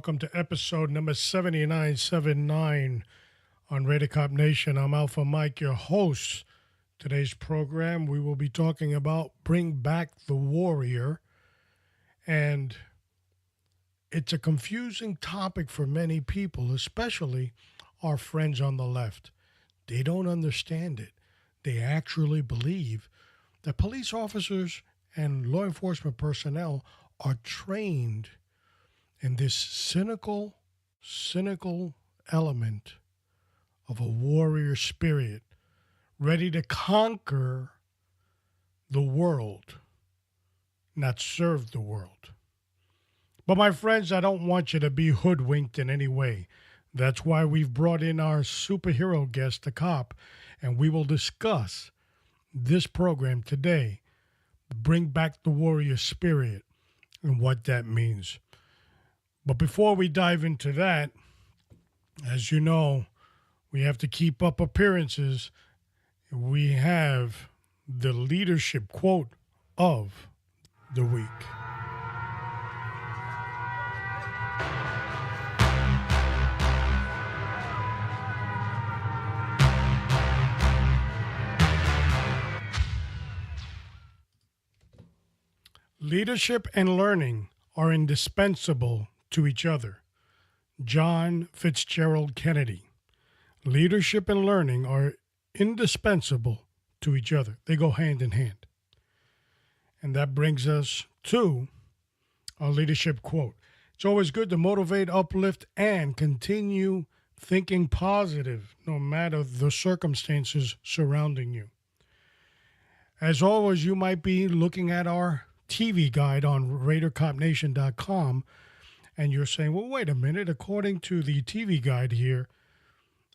welcome to episode number 7979 on Radio Cop Nation. I'm Alpha Mike, your host. Today's program, we will be talking about Bring Back the Warrior. And it's a confusing topic for many people, especially our friends on the left. They don't understand it. They actually believe that police officers and law enforcement personnel are trained in this cynical element of a warrior spirit, ready to conquer the world, not serve the world. But my friends, I don't want you to be hoodwinked in any way. That's why we've brought in our superhero guest, the cop, and we will discuss this program today, Bring Back the Warrior Spirit, and what that means. But before we dive into that, as you know, we have to keep up appearances. We have the leadership quote of the week. Leadership and learning are indispensable to each other. John Fitzgerald Kennedy. Leadership and learning are indispensable to each other. They go hand in hand. And that brings us to our leadership quote. It's always good to motivate, uplift, and continue thinking positive no matter the circumstances surrounding you. As always, you might be looking at our TV guide on RaiderCopNation.com, and you're saying, well, wait a minute. According to the TV guide here,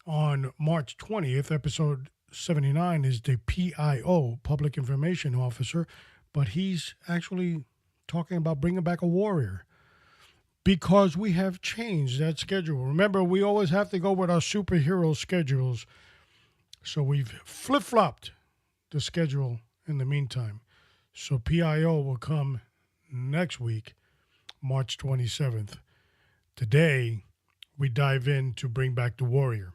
on March 20th, episode 79 is the PIO, Public Information Officer, but he's actually talking about bringing back a warrior because we have changed that schedule. Remember, we always have to go with our superhero schedules, so we've flip-flopped the schedule in the meantime. So PIO will come next week, March 27th. Today, we dive in to Bring Back the Warrior.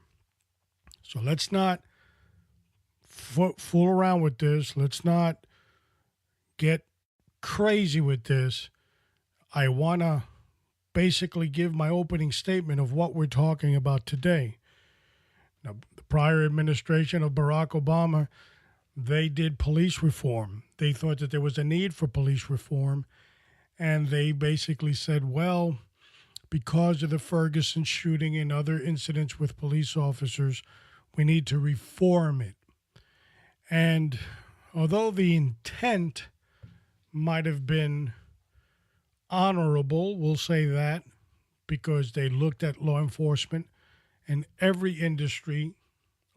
So let's not fool around with this. Let's not get crazy with this. I want to basically give my opening statement of what we're talking about today. Now, the prior administration of Barack Obama, they did police reform. They thought that there was a need for police reform, and they basically said, well, because of the Ferguson shooting and other incidents with police officers, we need to reform it. And although the intent might have been honorable, we'll say that, because they looked at law enforcement, and every industry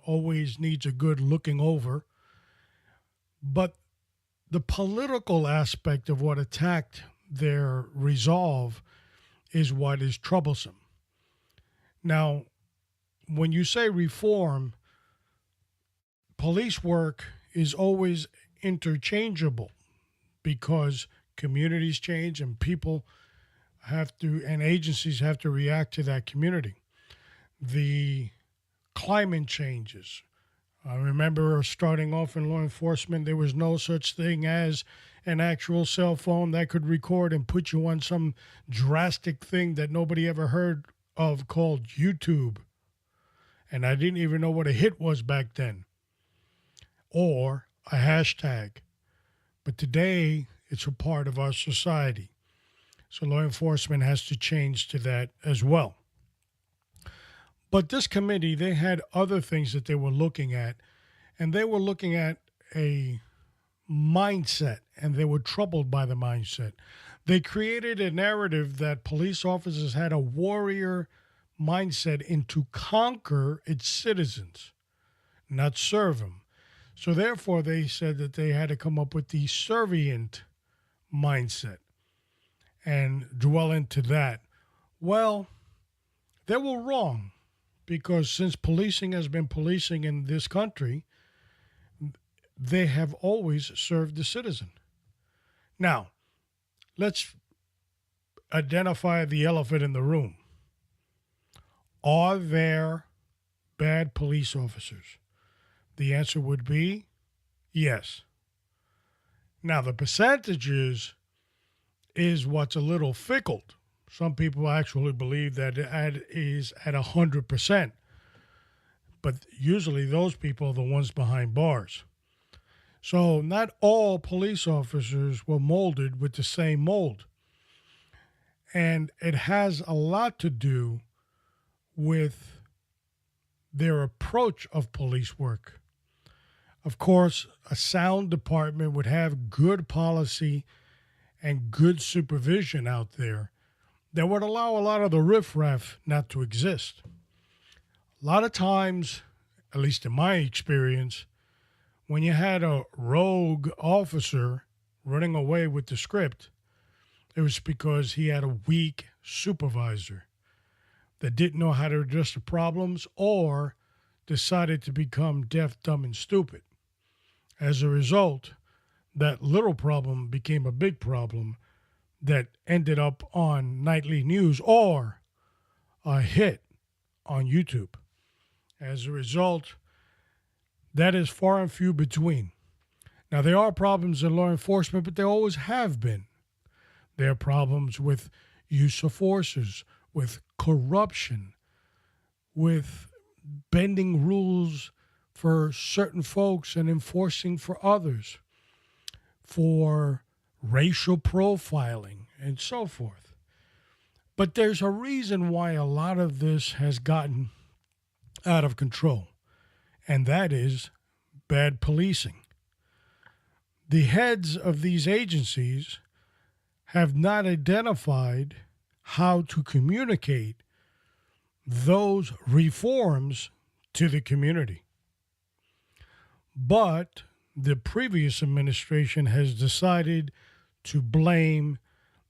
always needs a good looking over. But the political aspect of what attacked their resolve is what is troublesome. Now, when you say reform, police work is always interchangeable because communities change and people have to, and agencies have to react to that community. The climate changes. I remember starting off in law enforcement, there was no such thing as an actual cell phone that could record and put you on some drastic thing that nobody ever heard of called YouTube. And I didn't even know what a hit was back then, or a hashtag. But today, it's a part of our society. So law enforcement has to change to that as well. But this committee, they had other things that they were looking at, and they were looking at a mindset, and they were troubled by the mindset. They created a narrative that police officers had a warrior mindset and to conquer its citizens, not serve them. So therefore, they said that they had to come up with the servient mindset and dwell into that. Well, they were wrong, because since policing has been policing in this country, they have always served the citizen. Now, let's identify the elephant in the room. Are there bad police officers? The answer would be yes. Now, the percentages is what's a little fickle. Some people actually believe that it is at 100%, but usually those people are the ones behind bars. So, not all police officers were molded with the same mold. And it has a lot to do with their approach of police work. Of course, a sound department would have good policy and good supervision out there that would allow a lot of the riffraff not to exist. A lot of times, at least in my experience, when you had a rogue officer running away with the script, it was because he had a weak supervisor that didn't know how to address the problems or decided to become deaf, dumb, and stupid. As a result, that little problem became a big problem that ended up on nightly news or a hit on YouTube. As a result, that is far and few between. Now, there are problems in law enforcement, but there always have been. There are problems with use of forces, with corruption, with bending rules for certain folks and enforcing for others, for racial profiling, and so forth. But there's a reason why a lot of this has gotten out of control, and that is bad policing. The heads of these agencies have not identified how to communicate those reforms to the community. But the previous administration has decided to blame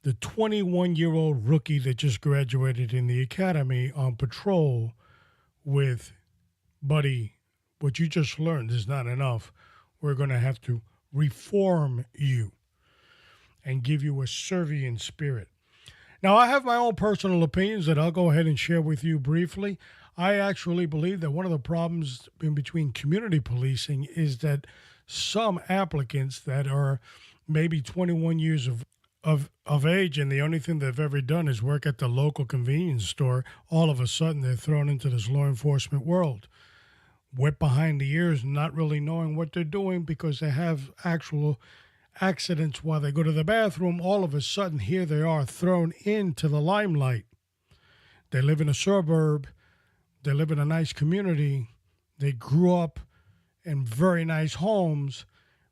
the 21-year-old rookie that just graduated in the academy on patrol with, buddy, what you just learned is not enough. We're going to have to reform you and give you a Servian spirit. Now, I have my own personal opinions that I'll go ahead and share with you briefly. I actually believe that one of the problems in between community policing is that some applicants that are maybe 21 years of age and the only thing they've ever done is work at the local convenience store, all of a sudden they're thrown into this law enforcement world, wet behind the ears, not really knowing what they're doing because they have actual accidents while they go to the bathroom. All of a sudden, here they are thrown into the limelight. They live in a suburb. They live in a nice community. They grew up in very nice homes,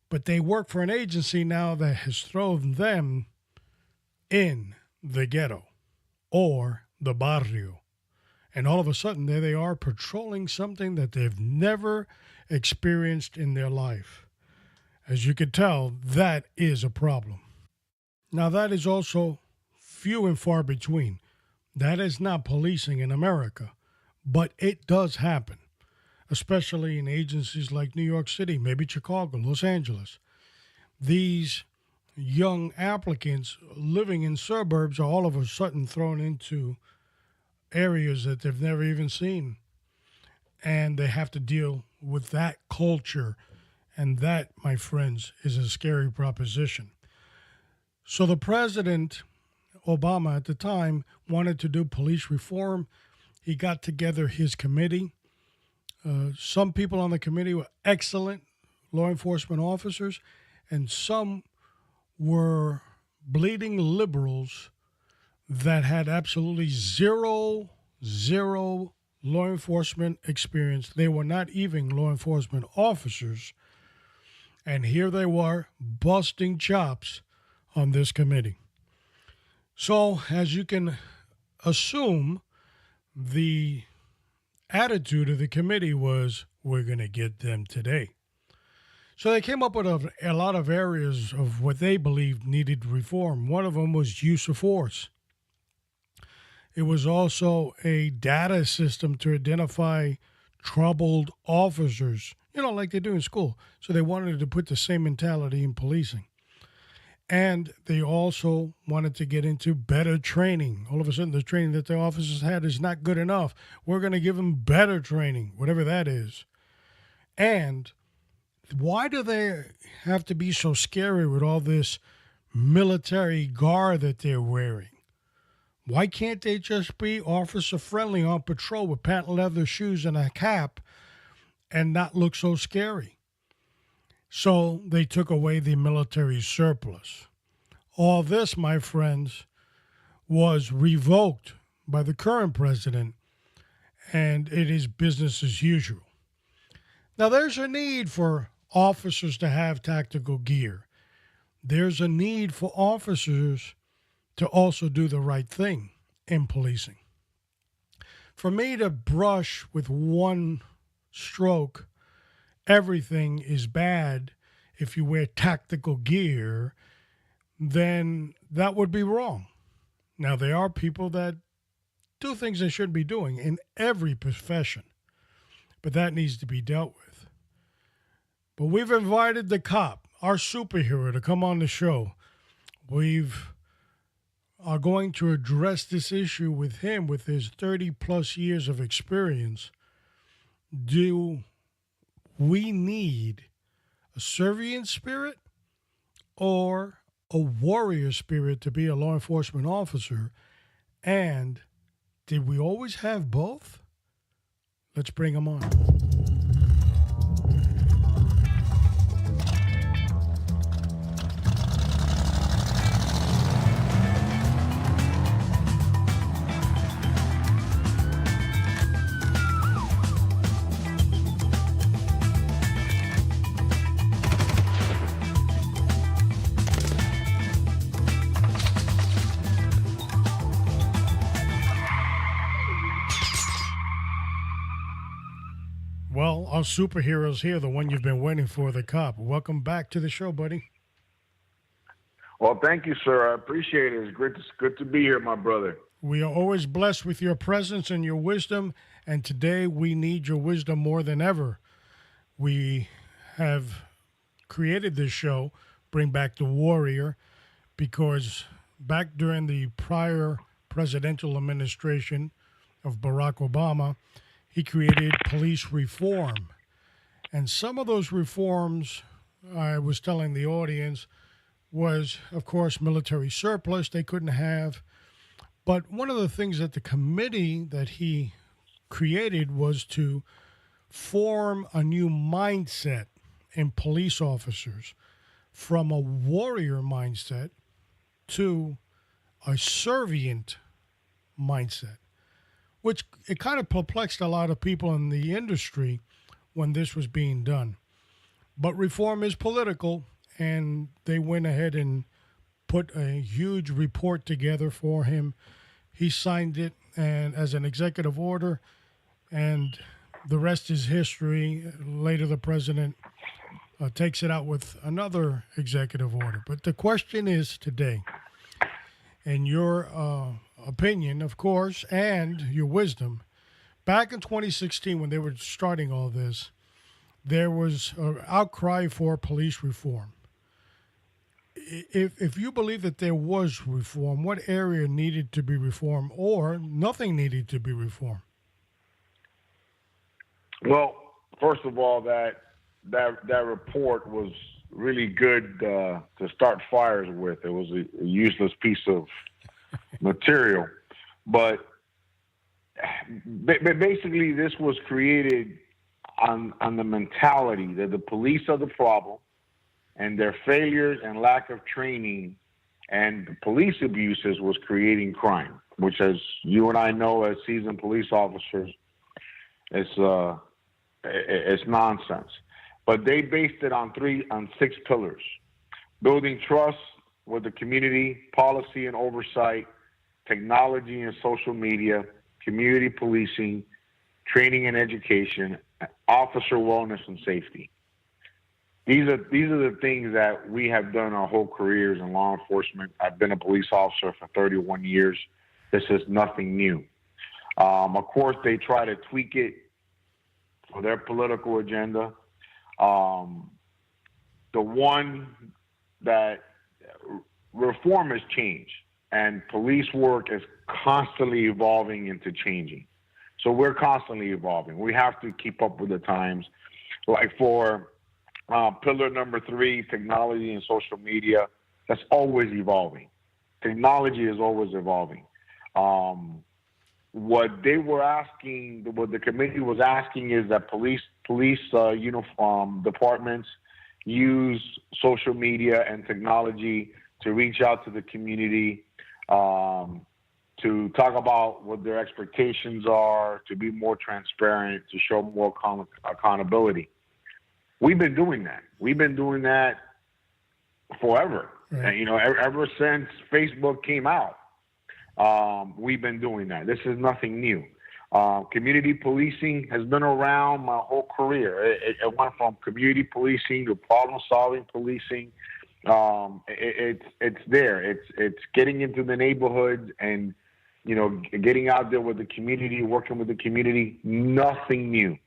but they work for an agency now that has thrown them in the ghetto or the barrio. And all of a sudden, there they are patrolling something that they've never experienced in their life. As you can tell, that is a problem. Now, that is also few and far between. That is not policing in America, but it does happen, especially in agencies like New York City, maybe Chicago, Los Angeles. These young applicants living in suburbs are all of a sudden thrown into areas that they've never even seen, and they have to deal with that culture. And that, my friends, is a scary proposition. So the president, Obama at the time, wanted to do police reform. He got together his committee. Some people on the committee were excellent law enforcement officers, and some were bleeding liberals that had absolutely zero law enforcement experience. They were not even law enforcement officers. And here they were busting chops on this committee. So, as you can assume, the attitude of the committee was, we're going to get them today. So they came up with a lot of areas of what they believed needed reform. One of them was use of force. It was also a data system to identify troubled officers, like they do in school. So they wanted to put the same mentality in policing. And they also wanted to get into better training. All of a sudden, the training that the officers had is not good enough. We're going to give them better training, whatever that is. And why do they have to be so scary with all this military garb that they're wearing? Why can't they just be officer friendly on patrol with patent leather shoes and a cap and not look so scary? So they took away the military surplus. All this, my friends, was revoked by the current president, and it is business as usual. Now, there's a need for officers to have tactical gear. There's a need for officers to also do the right thing in policing. For me to brush with one stroke, everything is bad if you wear tactical gear, then that would be wrong. Now, there are people that do things they shouldn't be doing in every profession, but that needs to be dealt with. But we've invited the cop, our superhero, to come on the show. We've are going to address this issue with him with his 30 plus years of experience. Do we need a servient spirit or a warrior spirit to be a law enforcement officer? And did we always have both? Let's bring him on. Well, our superhero's here, the one you've been waiting for, the cop. Welcome back to the show, buddy. Well, thank you, sir. I appreciate it. It's good to be here, my brother. We are always blessed with your presence and your wisdom, and today we need your wisdom more than ever. We have created this show, Bring Back the Warrior, because back during the prior presidential administration of Barack Obama, he created police reform. And some of those reforms, I was telling the audience, was, of course, military surplus they couldn't have. But one of the things that the committee that he created was to form a new mindset in police officers from a warrior mindset to a servient mindset, which it kind of perplexed a lot of people in the industry when this was being done. But reform is political, and they went ahead and put a huge report together for him. He signed it and as an executive order, and the rest is history. Later, the president takes it out with another executive order. But the question is today, and your opinion, of course, and your wisdom. Back in 2016, when they were starting all this, there was an outcry for police reform. If you believe that there was reform, what area needed to be reformed or nothing needed to be reformed? Well, first of all, that report was really good to start fires with. It was a useless piece of material, but basically this was created on the mentality that the police are the problem, and their failures and lack of training and police abuses was creating crime, which, as you and I know as seasoned police officers, it's nonsense. But they based it on 6 pillars: building trust with the community, policy and oversight, technology and social media, community policing, training and education, officer wellness and safety. These are the things that we have done our whole careers in law enforcement. I've been a police officer for 31 years. This is nothing new. Of course, they try to tweak it for their political agenda. The one that reform has changed, and police work is constantly evolving into changing. So we're constantly evolving. We have to keep up with the times. Like for pillar number 3, technology and social media, that's always evolving. Technology is always evolving. What they were asking, what the committee was asking, is that police uniform departments use social media and technology to reach out to the community, to talk about what their expectations are, to be more transparent, to show more accountability. We've been doing that. We've been doing that forever. Right. And, ever since Facebook came out, we've been doing that. This is nothing new. Community policing has been around my whole career. It went from community policing to problem-solving policing. It's there. It's getting into the neighborhoods and getting out there with the community, working with the community. Nothing new.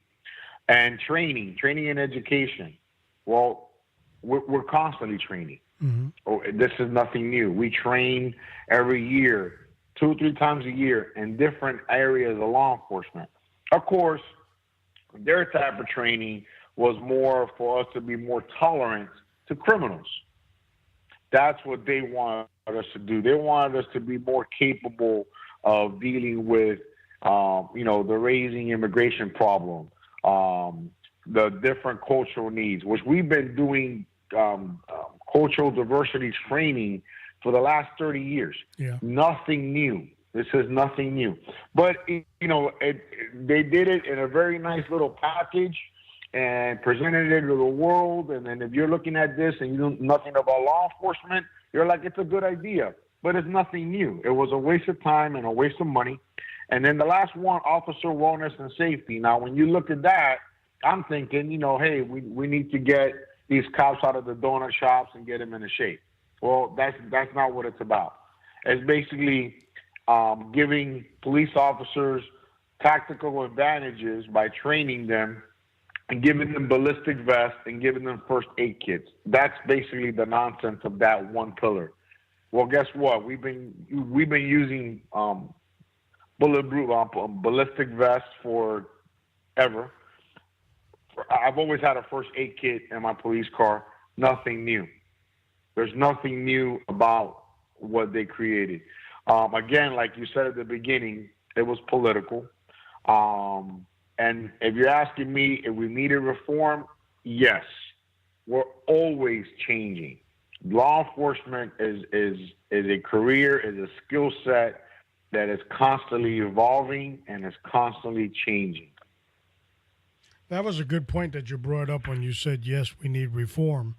And training and education. Well, we're constantly training. Mm-hmm. Oh, this is nothing new. We train every year, 2 or 3 times a year, in different areas of law enforcement. Of course, their type of training was more for us to be more tolerant to criminals. That's what they wanted us to do. They wanted us to be more capable of dealing with, the raising immigration problem, the different cultural needs, which we've been doing cultural diversity training for the last 30 years. Yeah. Nothing new. This is nothing new. But, they did it in a very nice little package and presented it to the world. And then if you're looking at this and you know nothing about law enforcement, you're like, it's a good idea. But it's nothing new. It was a waste of time and a waste of money. And then the last one, officer wellness and safety. Now, when you look at that, I'm thinking, hey, we need to get these cops out of the donut shops and get them into shape. Well, that's not what it's about. It's basically giving police officers tactical advantages by training them and giving them ballistic vests and giving them first aid kits. That's basically the nonsense of that one pillar. Well, guess what? We've been using bulletproof ballistic vests forever. I've always had a first aid kit in my police car. Nothing new. There's nothing new about what they created. Again, like you said at the beginning, it was political. And if you're asking me if we needed reform, yes. We're always changing. Law enforcement is a career, is a skill set that is constantly evolving and is constantly changing. That was a good point that you brought up when you said, yes, we need reform.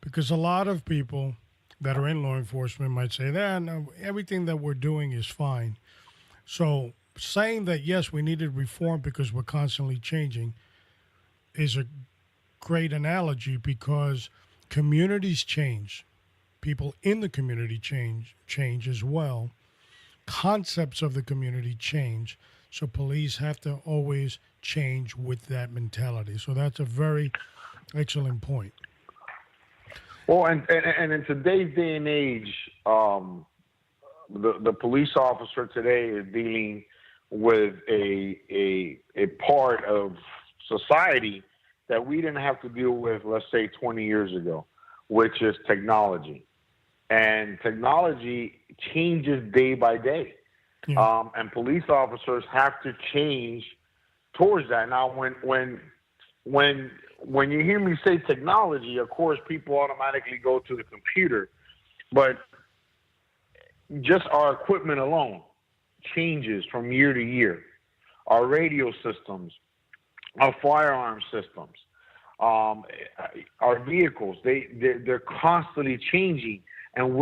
Because a lot of people that are in law enforcement might say, no, everything that we're doing is fine. So saying that, yes, we needed reform because we're constantly changing is a great analogy, because communities change. People in the community change as well. Concepts of the community change. So police have to always change with that mentality. So that's a very excellent point. Well, and in today's day and age, the police officer today is dealing with a part of society that we didn't have to deal with, let's say, 20 years ago, which is technology. And technology changes day by day. Yeah. And police officers have to change towards that. Now, when you hear me say technology, of course, people automatically go to the computer. But just our equipment alone changes from year to year. Our radio systems, our firearm systems, our vehicles, they're constantly changing. And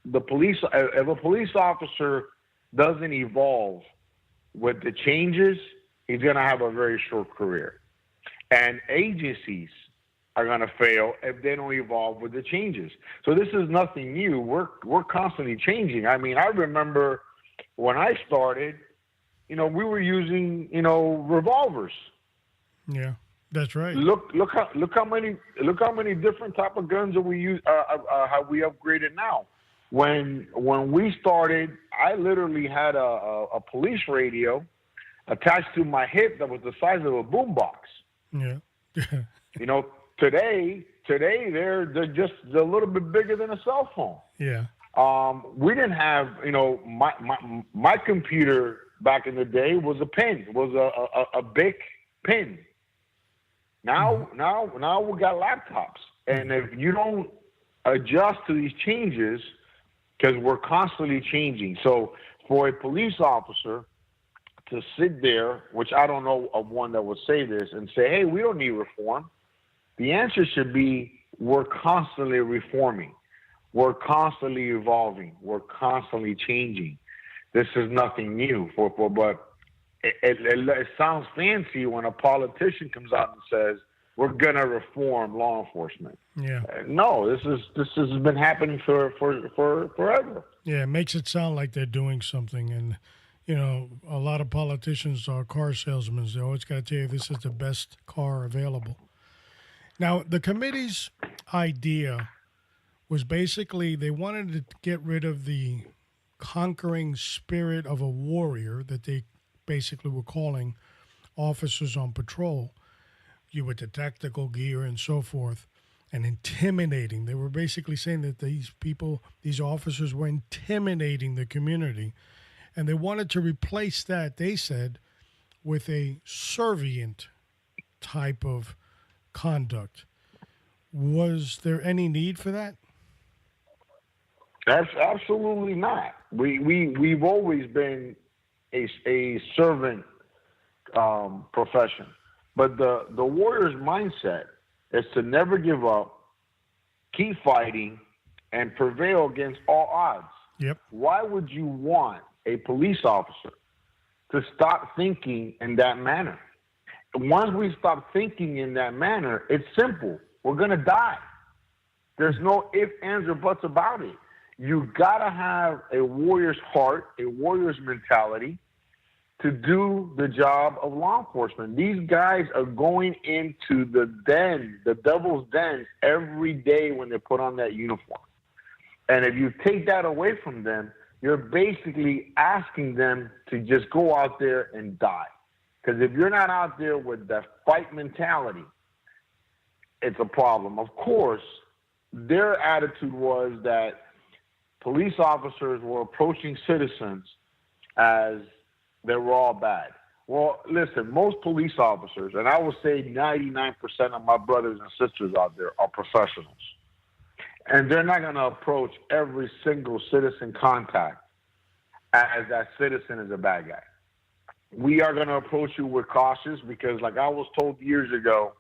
if a police officer doesn't evolve with the changes, he's going to have a very short career. And agencies are going to fail if they don't evolve with the changes. So this is nothing new. We're constantly changing. I mean, I remember when I started, we were using, revolvers. Yeah. That's right. Look how many different type of guns that we use have we upgraded now. When we started, I literally had a police radio attached to my hip that was the size of a boombox. Yeah. You know, today they're just a little bit bigger than a cell phone. Yeah. We didn't have, my computer back in the day was a pin, was a big pin. Now we got laptops, and if you don't adjust to these changes, because we're constantly changing. So for a police officer to sit there, which I don't know of one that would say this, and say, hey, we don't need reform. The answer should be, we're constantly reforming. We're constantly evolving. We're constantly changing. This is nothing new. But it sounds fancy when a politician comes out and says, we're going to reform law enforcement. Yeah. No, this has been happening for forever. Yeah, it makes it sound like they're doing something. And, a lot of politicians are car salesmen. They always got to tell you this is the best car available. Now, the committee's idea was basically they wanted to get rid of the conquering spirit of a warrior that they basically were calling officers on patrol, you with the tactical gear and so forth, and intimidating. They were basically saying that these officers were intimidating the community. And they wanted to replace that, they said, with a servient type of conduct. Was there any need for that? That's absolutely not. We've always been a servant profession, but the warrior's mindset is to never give up, keep fighting, and prevail against all odds. Yep. Why would you want a police officer to stop thinking in that manner? Once we stop thinking in that manner, it's simple. We're going to die. There's no ifs, ands, or buts about it. You got to have a warrior's heart, a warrior's mentality to do the job of law enforcement. These guys are going into the den, the devil's den, every day when they put on that uniform. And if you take that away from them, you're basically asking them to just go out there and die. Because if you're not out there with that fight mentality, it's a problem. Of course, their attitude was that police officers were approaching citizens as they were all bad. Well, listen, most police officers, and I would say 99% of my brothers and sisters out there are professionals. And they're not going to approach every single citizen contact as that citizen is a bad guy. We are going to approach you with cautious because, like I was told years ago,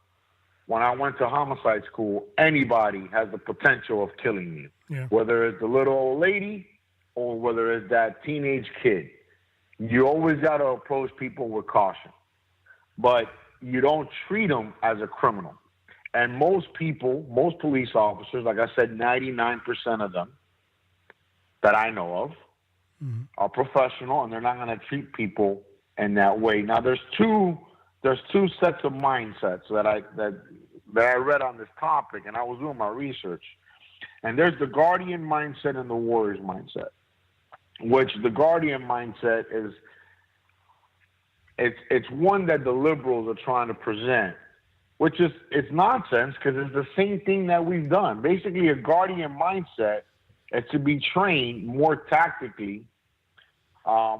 when I went to homicide school, anybody has the potential of killing you. Yeah. Whether it's the little old lady or whether it's that teenage kid. You always got to approach people with caution. But you don't treat them as a criminal. And most people, most police officers, like I said, 99% of them that I know of are professional, and they're not going to treat people in that way. Now, there's two sets of mindsets that I read on this topic, and I was doing my research. And there's the guardian mindset and the warrior's mindset, which the guardian mindset is it's one that the liberals are trying to present, which is it's nonsense because it's the same thing that we've done. Basically, a guardian mindset is to be trained more tactically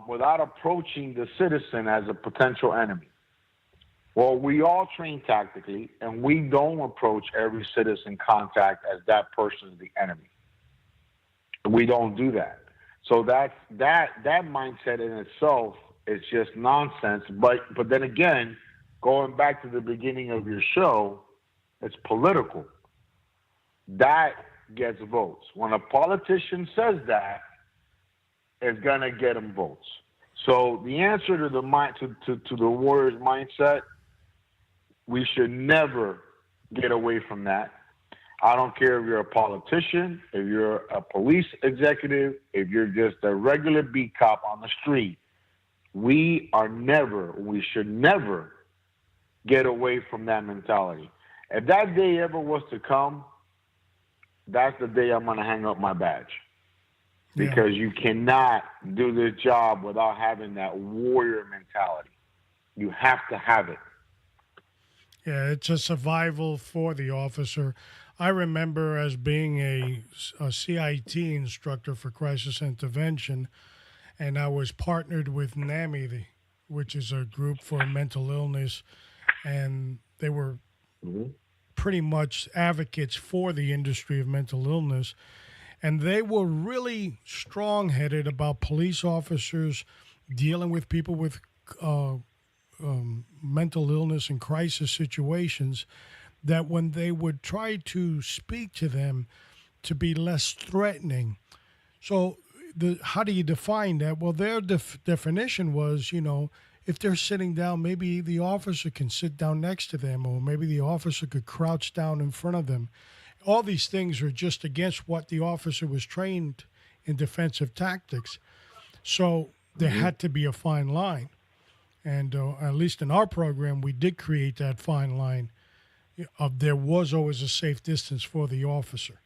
without approaching the citizen as a potential enemy. Well, we all train tactically, and we don't approach every citizen contact as that person is the enemy. We don't do that. So that mindset in itself is just nonsense. But then again, going back to the beginning of your show, it's political. That gets votes. When a politician says that, it's gonna get them votes. So the answer to the warrior's mindset, we should never get away from that. I don't care if you're a politician, if you're a police executive, if you're just a regular beat cop on the street. We should never get away from that mentality. If that day ever was to come, that's the day I'm going to hang up my badge. Because you cannot do this job without having that warrior mentality. You have to have it. Yeah, it's a survival for the officer. I remember as being a CIT instructor for crisis intervention, and I was partnered with NAMI, which is a group for mental illness, and they were Mm-hmm. pretty much advocates for the industry of mental illness. And they were really strong-headed about police officers dealing with people with uh, mental illness and crisis situations, that when they would try to speak to them, to be less threatening. So how do you define that? Well, their definition was, if they're sitting down, maybe the officer can sit down next to them, or maybe the officer could crouch down in front of them. All these things are just against what the officer was trained in defensive tactics. So there had to be a fine line. And at least in our program, we did create that fine line of there was always a safe distance for the officer.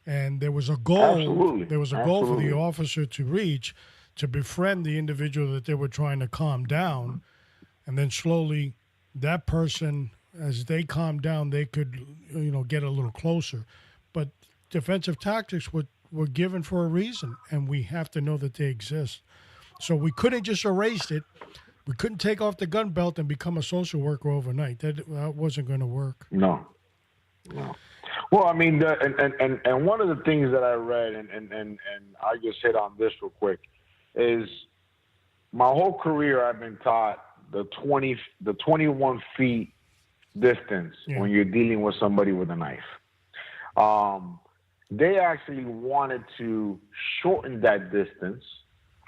And there was a goal. Absolutely. There was a goal for the officer to reach, to befriend the individual that they were trying to calm down. And then slowly that person, as they calmed down, they could, get a little closer. But defensive tactics were given for a reason, and we have to know that they exist. So we couldn't just erase it. We couldn't take off the gun belt and become a social worker overnight. That wasn't going to work. No. Well, I mean, and one of the things that I read, and I just hit on this real quick, is my whole career I've been taught the 21 feet distance when you're dealing with somebody with a knife. They actually wanted to shorten that distance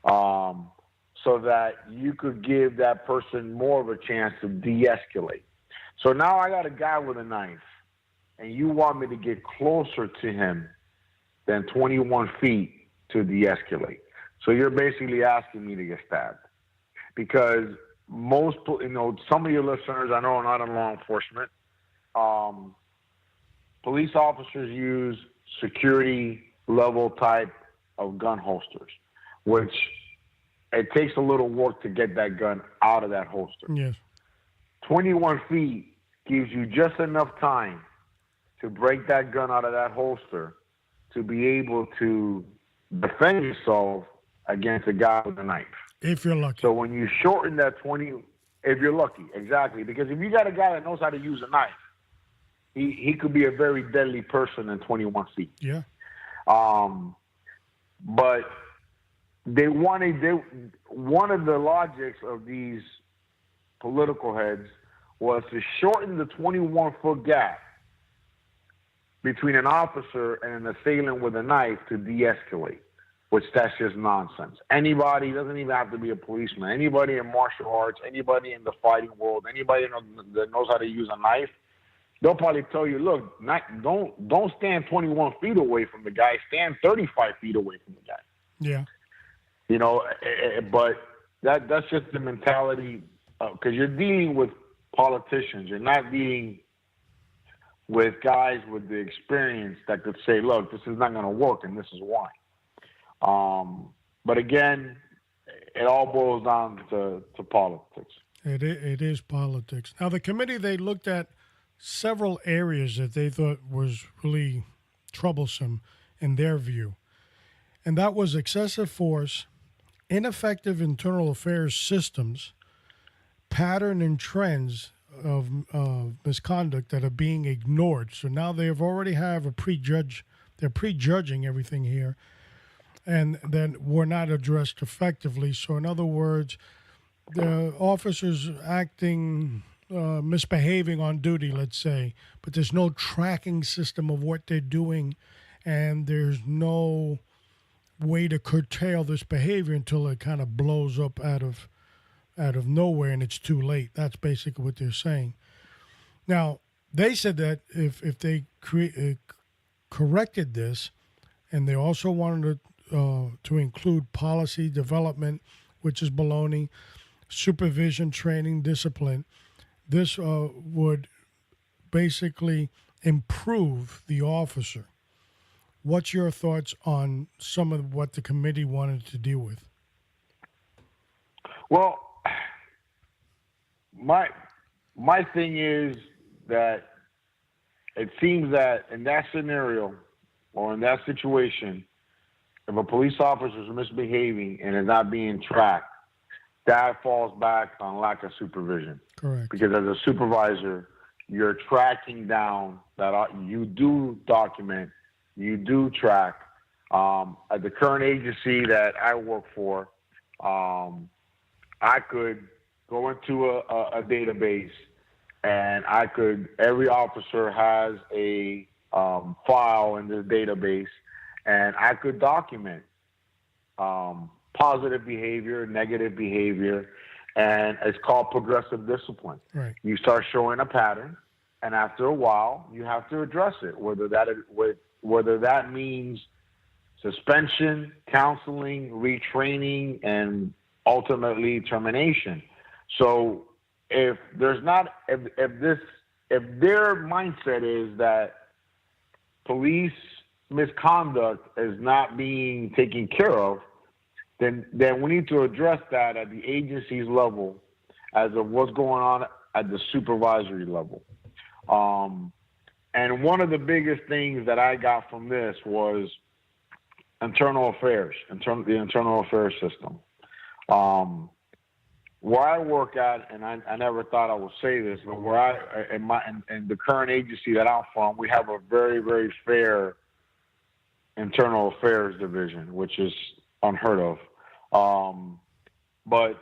so that you could give that person more of a chance to de-escalate. So now I got a guy with a knife, and you want me to get closer to him than 21 feet to de-escalate. So you're basically asking me to get stabbed. Because some of your listeners I know are not in law enforcement. Police officers use security level type of gun holsters, which it takes a little work to get that gun out of that holster. Yes. 21 feet gives you just enough time to break that gun out of that holster to be able to defend yourself against a guy with a knife. If you're lucky. So when you shorten that 20, if you're lucky, exactly. Because if you got a guy that knows how to use a knife, he could be a very deadly person in 21 feet. Yeah. But one of the logics of these political heads was to shorten the 21-foot gap between an officer and an assailant with a knife to de-escalate, which that's just nonsense. Anybody, doesn't even have to be a policeman, anybody in martial arts, anybody in the fighting world, anybody that knows how to use a knife, they'll probably tell you, look, don't stand 21 feet away from the guy, stand 35 feet away from the guy. Yeah. But that's just the mentality, because you're dealing with politicians. You're not dealing with guys with the experience that could say, look, this is not going to work, and this is why. But again, it all boils down to politics. It is politics. Now, the committee, they looked at several areas that they thought was really troublesome in their view. And that was excessive force, ineffective internal affairs systems, pattern and trends of misconduct that are being ignored. So now they already have a prejudge. They're prejudging everything here, and then were not addressed effectively. So in other words, the officers acting, misbehaving on duty, let's say, but there's no tracking system of what they're doing, and there's no way to curtail this behavior until it kind of blows up out of nowhere and it's too late. That's basically what they're saying. Now, they said that if they corrected this, and they also wanted to include policy development, which is baloney, supervision, training, discipline, this would basically improve the officer. What's your thoughts on some of what the committee wanted to deal with? Well, my my thing is that it seems that in that scenario or in that situation, if a police officer is misbehaving and is not being tracked, that falls back on lack of supervision. Correct. Because as a supervisor, you're tracking down that you do document, you do track. At the current agency that I work for, I could go into a database and every officer has a file in this database, and I could document positive behavior, negative behavior, and it's called progressive discipline. Right. You start showing a pattern, and after a while, you have to address it, whether that means suspension, counseling, retraining, and ultimately termination. So if there's not if their mindset is that police misconduct is not being taken care of, then we need to address that at the agency's level as of what's going on at the supervisory level. And one of the biggest things that I got from this was internal affairs, the internal affairs system. Where I work at, and I never thought I would say this, but in the current agency that I'm from, we have a very, very fair internal affairs division, which is unheard of. But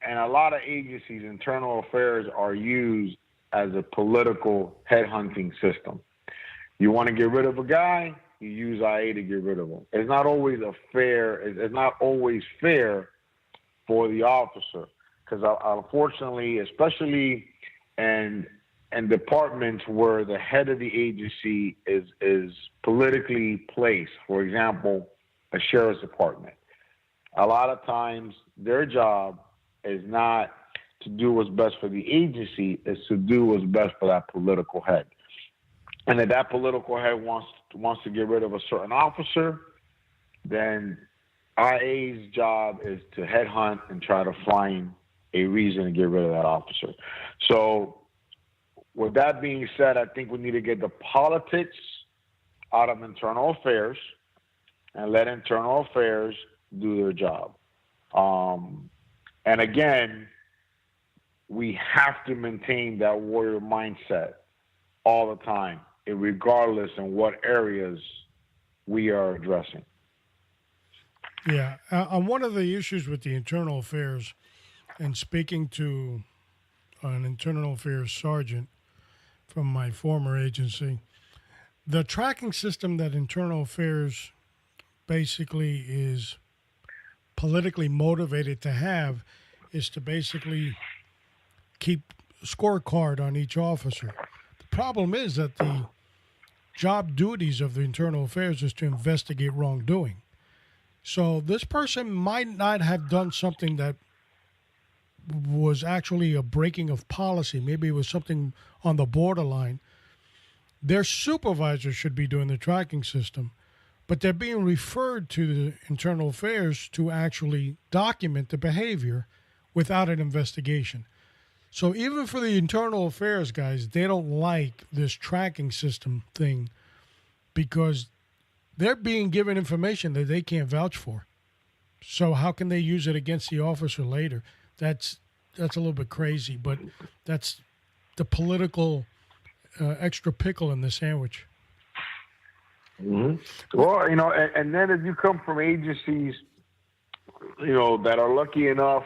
in a lot of agencies, internal affairs are used as a political headhunting system. You want to get rid of a guy, you use IA to get rid of him. It's not always fair for the officer, because unfortunately, especially in departments where the head of the agency is politically placed, for example, a sheriff's department, a lot of times their job is not to do what's best for the agency, is to do what's best for that political head. And if that political head wants to get rid of a certain officer, then IA's job is to headhunt and try to find a reason to get rid of that officer. So with that being said, I think we need to get the politics out of internal affairs and let internal affairs do their job. And again, we have to maintain that warrior mindset all the time, regardless in what areas we are addressing. Yeah. On one of the issues with the internal affairs, and speaking to an internal affairs sergeant from my former agency, the tracking system that internal affairs basically is politically motivated to have is to basically keep a scorecard on each officer. The problem is that the job duties of the internal affairs is to investigate wrongdoing. So this person might not have done something that was actually a breaking of policy. Maybe it was something on the borderline. Their supervisor should be doing the tracking system, but they're being referred to the internal affairs to actually document the behavior without an investigation. So even for the internal affairs guys, they don't like this tracking system thing because they're being given information that they can't vouch for. So how can they use it against the officer later? That's a little bit crazy, but that's the political extra pickle in the sandwich. Mm-hmm. Well, and then if you come from agencies, that are lucky enough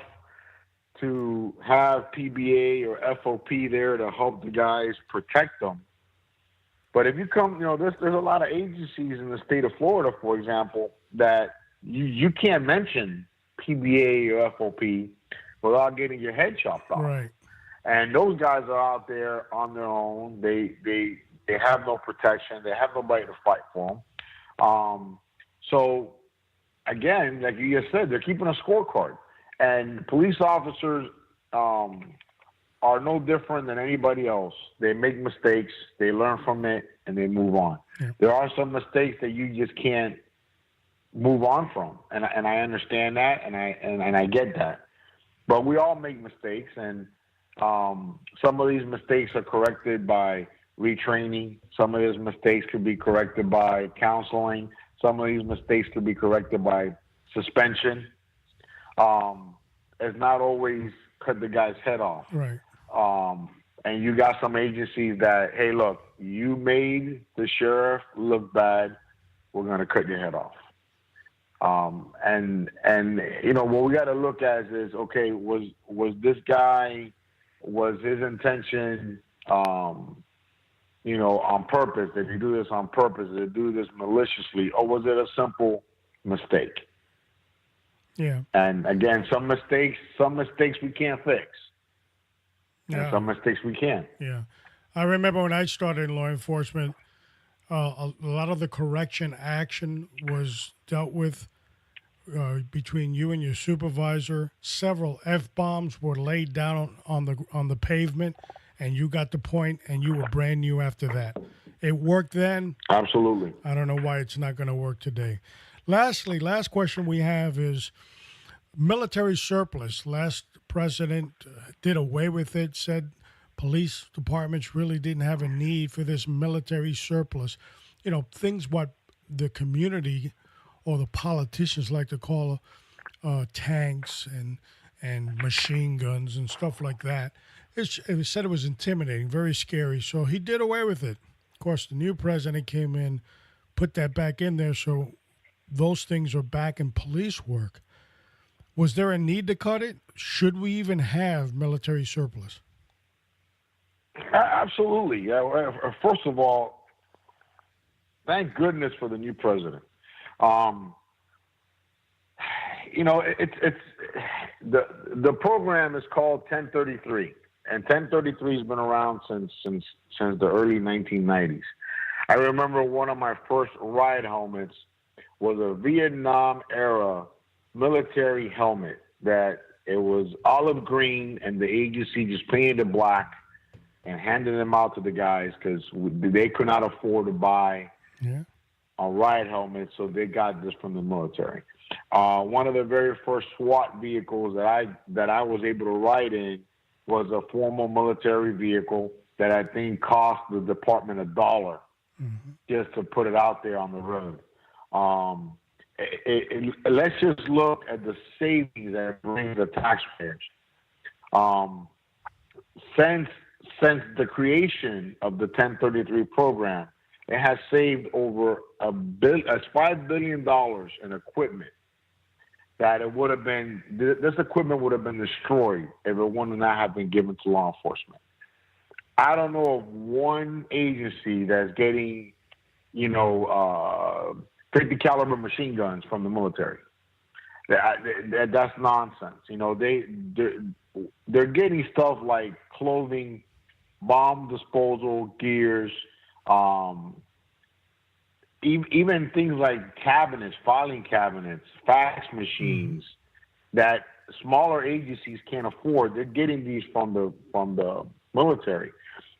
to have PBA or FOP there to help the guys protect them. But if you come, there's a lot of agencies in the state of Florida, for example, that you can't mention PBA or FOP without getting your head chopped off. Right. And those guys are out there on their own. They have no protection. They have nobody to fight for them. So again, like you just said, they're keeping a scorecard. And police officers are no different than anybody else. They make mistakes, they learn from it, and they move on. Yeah. There are some mistakes that you just can't move on from, and I understand that, and I get that. But we all make mistakes, and some of these mistakes are corrected by retraining. Some of these mistakes could be corrected by counseling. Some of these mistakes could be corrected by suspension. It's not always cut the guy's head off. Right. And you got some agencies that, hey, look, you made the sheriff look bad. We're going to cut your head off. And you know, what we got to look at is, okay, was this guy, was his intention, you know, on purpose? Did he do this on purpose? Did he do this maliciously? Or was it a simple mistake? Yeah. And again, some mistakes we can't fix. Yeah. And some mistakes we can. Yeah. I remember when I started in law enforcement, a lot of the correction action was dealt with between you and your supervisor. Several F-bombs were laid down on the pavement, and you got the point, and you were brand new after that. It worked then. Absolutely. I don't know why it's not going to work today. Lastly, last question we have is military surplus. Last president did away with it, said police departments really didn't have a need for this military surplus. You know, things what the community or the politicians like to call tanks and machine guns and stuff like that. It said it was intimidating, very scary. So he did away with it. Of course, the new president came in, put that back in there, so those things are back in police work. Was there a need to cut it? Should we even have military surplus? Absolutely. Yeah. First of all, thank goodness for the new president. You know, it's the program is called 1033, and 1033 has been around since the early 1990s. I remember one of my first riot helmets was a Vietnam era military helmet that it was olive green, and the agency just painted it black and handed them out to the guys because they could not afford to buy a riot helmet, so they got this from the military. One of the very first SWAT vehicles that I was able to ride in was a formal military vehicle that I think cost the department $1 just to put it out there on the road. Let's just look at the savings that it brings the taxpayers. Since the creation of the 1033 program, it has saved over $5 billion in equipment that it would have been, this equipment would have been destroyed if it would not have been given to law enforcement. I don't know of one agency that's getting, 50 caliber machine guns from the military. That's nonsense. They're getting stuff like clothing, bomb disposal gears, even things like cabinets, filing cabinets, fax machines that smaller agencies can't afford. They're getting these from the military,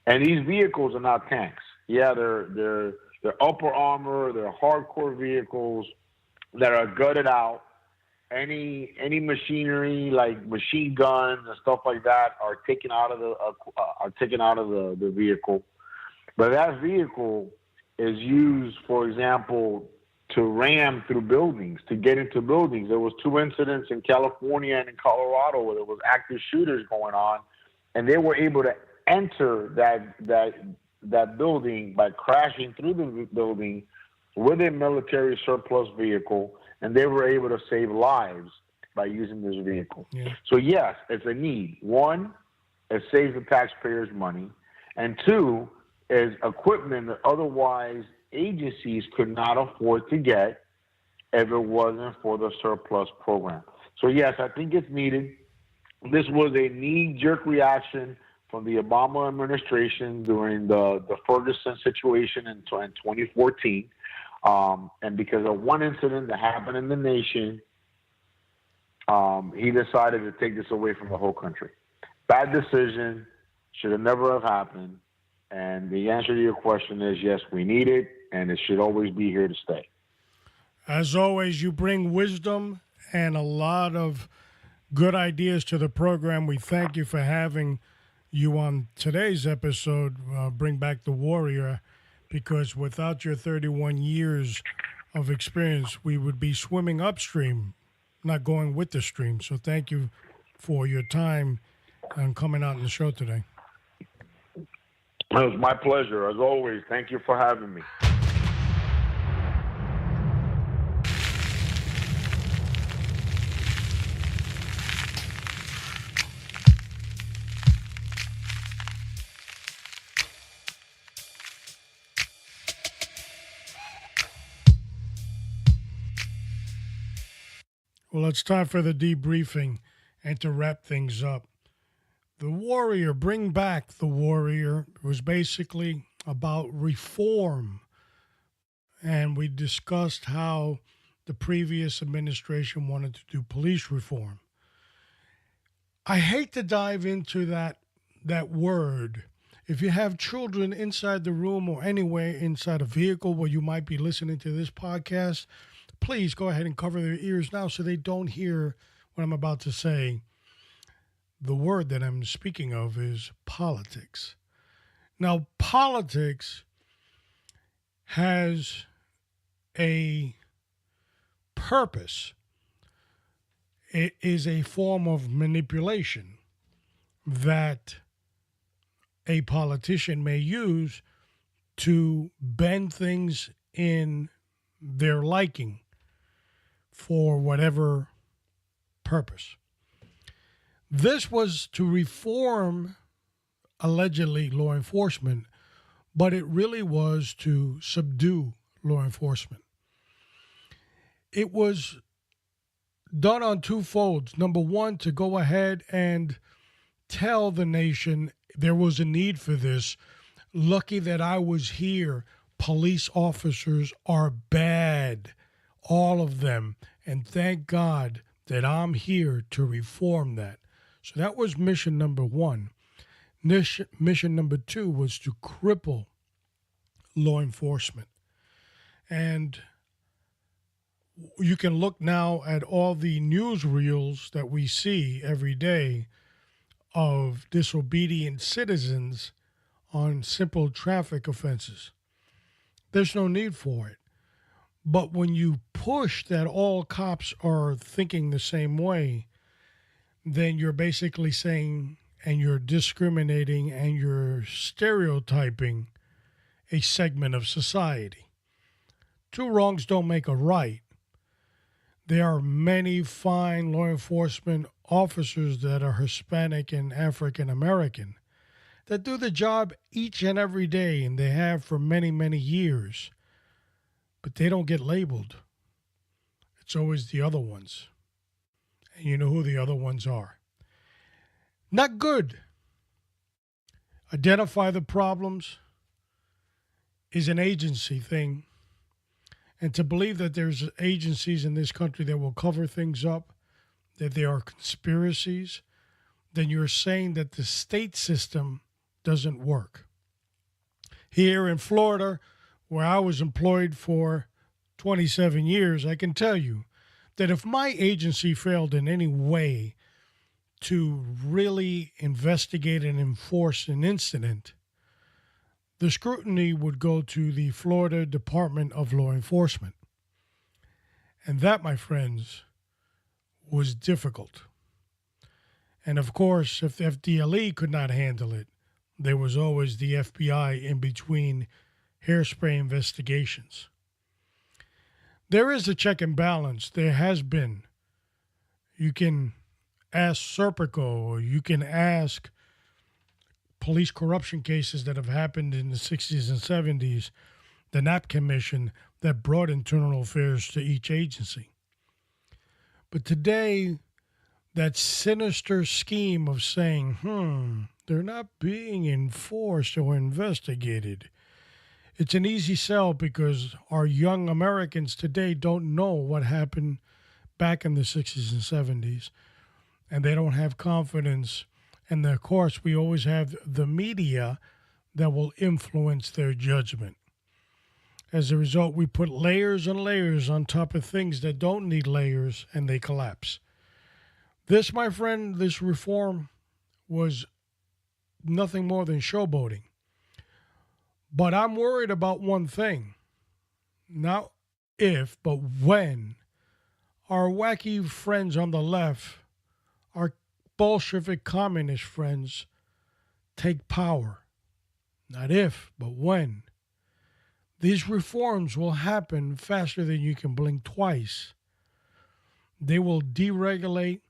and these vehicles are not tanks. Yeah, they're upper armor. They're hardcore vehicles that are gutted out. Any machinery like machine guns and stuff like that are taken out of the vehicle. But that vehicle is used, for example, to ram through buildings, to get into buildings. There was 2 incidents in California and in Colorado where there was active shooters going on, and they were able to enter that building by crashing through the building with a military surplus vehicle, and they were able to save lives by using this vehicle. Yeah. So yes, it's a need. 1, it saves the taxpayers money, and 2, is equipment that otherwise agencies could not afford to get if it wasn't for the surplus program. So yes, I think it's needed. This was a knee-jerk reaction from the Obama administration during the Ferguson situation in 2014. And because of one incident that happened in the nation, he decided to take this away from the whole country. Bad decision. Should have never have happened. And the answer to your question is yes, we need it, and it should always be here to stay. As always, you bring wisdom and a lot of good ideas to the program. We thank you for having you on today's episode, Bring Back the Warrior, because without your 31 years of experience, we would be swimming upstream, not going with the stream. So thank you for your time and coming out on the show today. It was my pleasure, as always. Thank you for having me. Well, it's time for the debriefing and to wrap things up. The Warrior, Bring Back the Warrior, was basically about reform. And we discussed how the previous administration wanted to do police reform. I hate to dive into that word. If you have children inside the room or anywhere inside a vehicle where you might be listening to this podcast, please go ahead and cover their ears now so they don't hear what I'm about to say. The word that I'm speaking of is politics. Now, politics has a purpose. It is a form of manipulation that a politician may use to bend things in their liking for whatever purpose. This was to reform, allegedly, law enforcement, but it really was to subdue law enforcement. It was done on two folds. Number one, to go ahead and tell the nation there was a need for this. Lucky that I was here. Police officers are bad, all of them, and thank God that I'm here to reform that. So that was mission number one. Mission number two was to cripple law enforcement. And you can look now at all the newsreels that we see every day of disobedient citizens on simple traffic offenses. There's no need for it. But when you push that all cops are thinking the same way, then you're basically saying, and you're discriminating and you're stereotyping a segment of society. Two wrongs don't make a right. There are many fine law enforcement officers that are Hispanic and African American that do the job each and every day, and they have for many, many years. But they don't get labeled. It's always the other ones. And you know who the other ones are. Not good. Identify the problems is an agency thing. And to believe that there's agencies in this country that will cover things up, that there are conspiracies, then you're saying that the state system doesn't work. Here in Florida, where I was employed for 27 years, I can tell you that if my agency failed in any way to really investigate and enforce an incident, the scrutiny would go to the Florida Department of Law Enforcement. And that, my friends, was difficult. And of course, if the FDLE could not handle it, there was always the FBI in between hairspray investigations. There is a check and balance. There has been. You can ask Serpico, or you can ask police corruption cases that have happened in the 60s and 70s, the Knapp Commission that brought internal affairs to each agency. But today, that sinister scheme of saying, they're not being enforced or investigated, it's an easy sell because our young Americans today don't know what happened back in the 60s and 70s, and they don't have confidence And of course, we always have the media that will influence their judgment. As a result, we put layers and layers on top of things that don't need layers, and they collapse. This, my friend, this reform was nothing more than showboating. But I'm worried about one thing. Not if, but when our wacky friends on the left, our Bolshevik communist friends, take power. Not if, but when. These reforms will happen faster than you can blink twice. They will deregulate.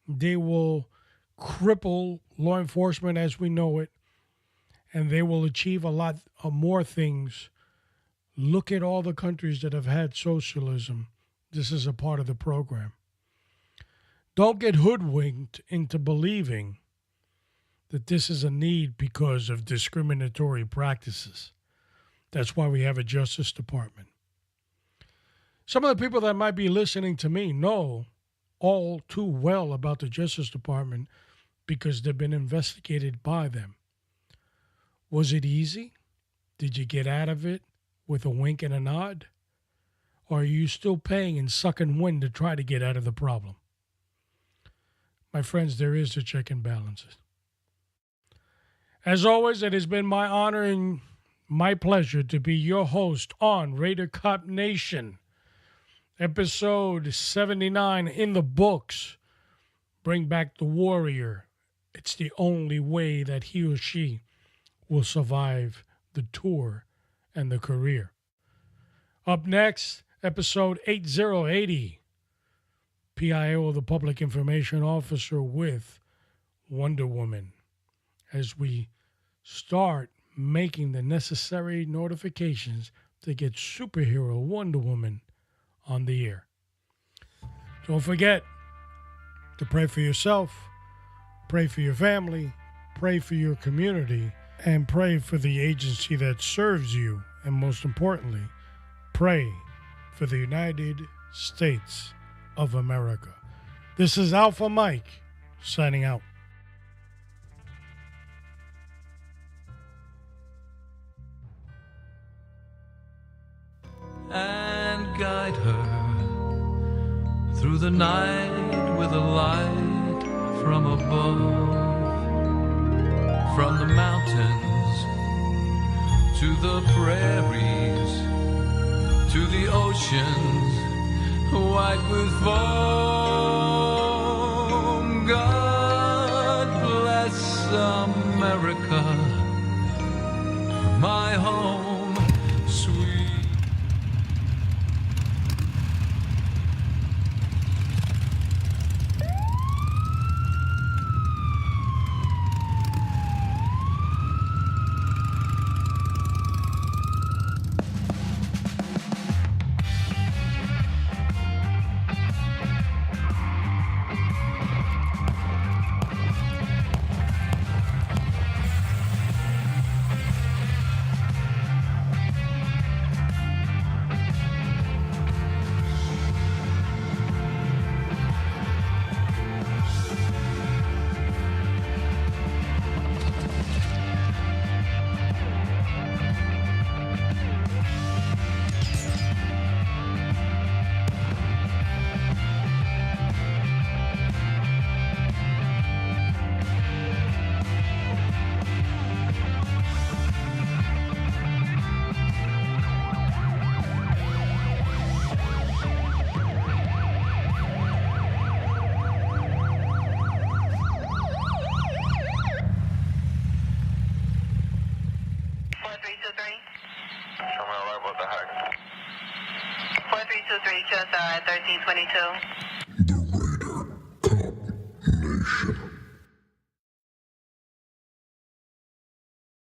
They will cripple law enforcement as we know it. And they will achieve a lot of more things. Look at all the countries that have had socialism. This is a part of the program. Don't get hoodwinked into believing that this is a need because of discriminatory practices. That's why we have a Justice Department. Some of the people that might be listening to me know all too well about the Justice Department because they've been investigated by them. Was it easy? Did you get out of it with a wink and a nod? Or are you still paying and sucking wind to try to get out of the problem? My friends, there is a check and balances. As always, it has been my honor and my pleasure to be your host on Raider Cop Nation. Episode 79 in the books. Bring back the warrior. It's the only way that he or she will survive the tour and the career. Up next, episode 8080. PIO, the Public Information Officer with Wonder Woman. As we start making the necessary notifications to get superhero Wonder Woman on the air. Don't forget to pray for yourself, pray for your family, pray for your community, and pray for the agency that serves you. And most importantly, pray for the United States of America. This is Alpha Mike signing out. And guide her through the night with a light from above, from the mountains to the prairies to the oceans white with foam. God bless America, my home, sweet. Just 1322.